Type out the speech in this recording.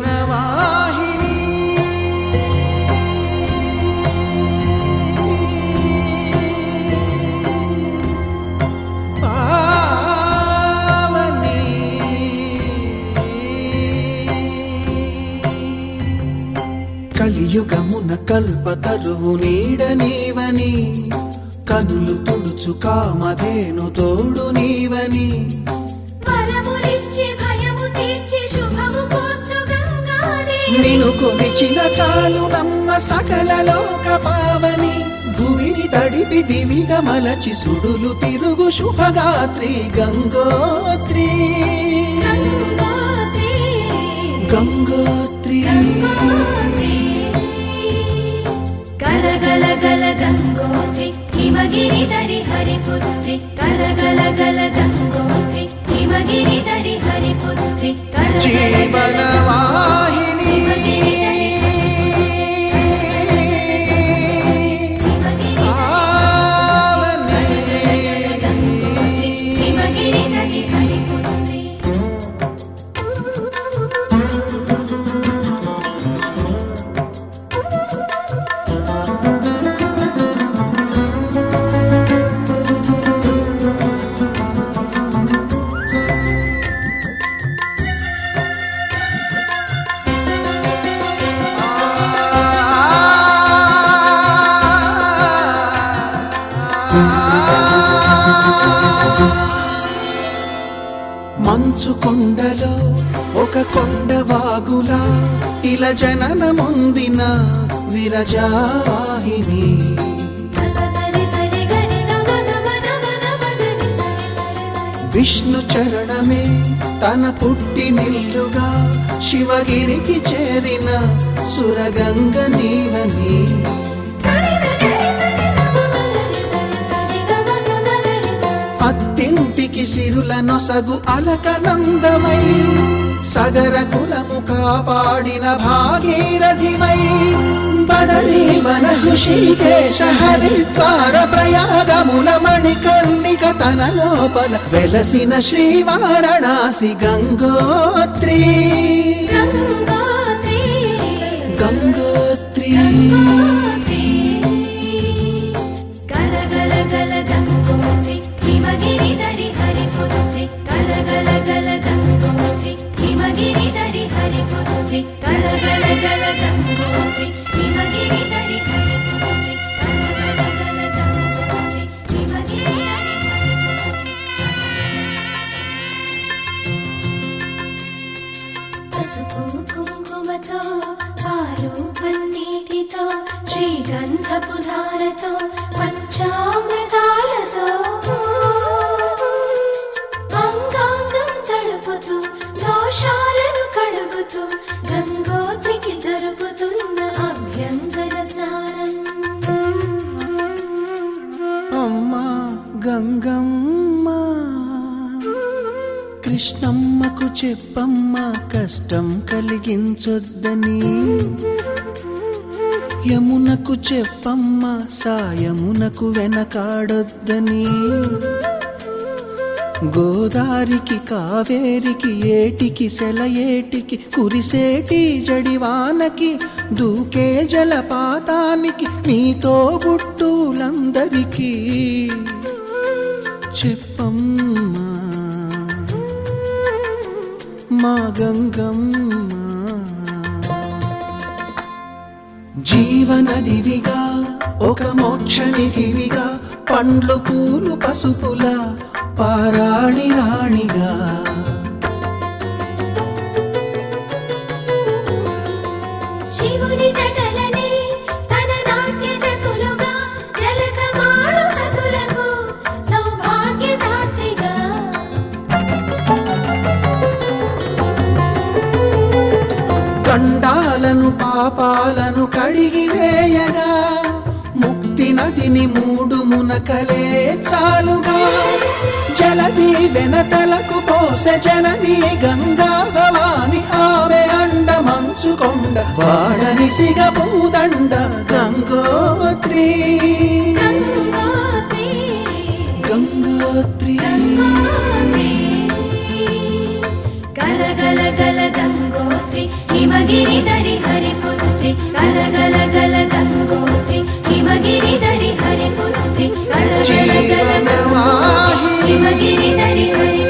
జీవనవాహిని పావని కలియుగమున కల్పతరువు నీడ నీవని కనులు తుడుచు కామధేను తోడు నీవని నిను కొలిచిన చాలు నమ్మ సకల లోక పావని భూమిని తడిపి దివిగా మలచి సుడులు తిరుగు శుభగాత్రి గంగోత్రి గంగోత్రి గల గల గల గంగోత్రి హిమగిరి దరి హరిపుత్రి గల గల గల గంగోత్రి హిమగిరి దరి హరిపుత్రి జీవనవాహిని మంచు కొండలో ఒక కొండ వాగులా ఇలా జననమొందిన విరజావాహిని విష్ణు చరణమే తన పుట్టినిల్లుగా శివగిరికి చేరిన సురగంగ నీవని అత్తింటికి సిరుల నొసగు అలకనందమై సగర కులము కాపాడిన భాగీరథివై బదరీ వన హృషికేశ హరిద్వార ప్రయాగముల మణికర్ణిక తన లోపల వెలసిన శ్రీవారణాసి గంగోత్రి గంగోత్రి గల గల గల గంగోత్రి హిమగిరి దరి హరిపుత్రి గల గల గల గంగోత్రి హిమగిరి దరి హరిపుత్రి గల గల గల గంగోత్రి హిమగిరి దరి హరిపుత్రి గల గల గల గంగోత్రి హిమగిరి దరి హరిపుత్రి పసుపు కుంకుమతో పాలు పన్నీటితో శ్రీగంధపు ధారతో పంచామృతాలతో అంగాంగం తడుపుతూ దోషాలను కడుగుతూ గంగోత్రికి జరుపుతున్న అభ్యంగన స్నానం అమ్మా గంగమ్మ కృష్ణమ్మకు చెప్పమ్మ కష్టం కలిగించొద్దని యమునకు చెప్పమ్మ సాయమునకు వెనకాడొద్దని గోదారికి కావేరికి ఏటికి సెలయేటికి కురిసేటి జడివానకి దూకే జలపాతానికి నీతో బుట్టులందరికీ చెప్పమ్మా మా గంగమ్మ జీవనదివిగా ఒక మోక్షనిధివిగా పండ్లు పూలు పసుపుల పారాణి రాణిగా శివుని జటలనే తన నాట్య జతులుగా జలకమాడు సతులకు సౌభాగ్యదాత్రిగా గండాలను పాపాలను కడిగివేయగా ముక్తి నదిని మూడు మునకలే చాలుగా జలది వెనతలకు పోసె జనని గంగా భవాని ఆమె అండ మంచుకొండ వాడనిసిగ పూదండ గంగోత్రి గంగోత్రి గంగోత్రి గంగోత్రి గల గల గల గంగోత్రి హిమగిరిధరి హరిపుత్రి గల గల గల గంగోత్రి హిమగిరిధరి హరిపుత్రి గల గల గల గంగోత్రి హిమగిరిధరి హరి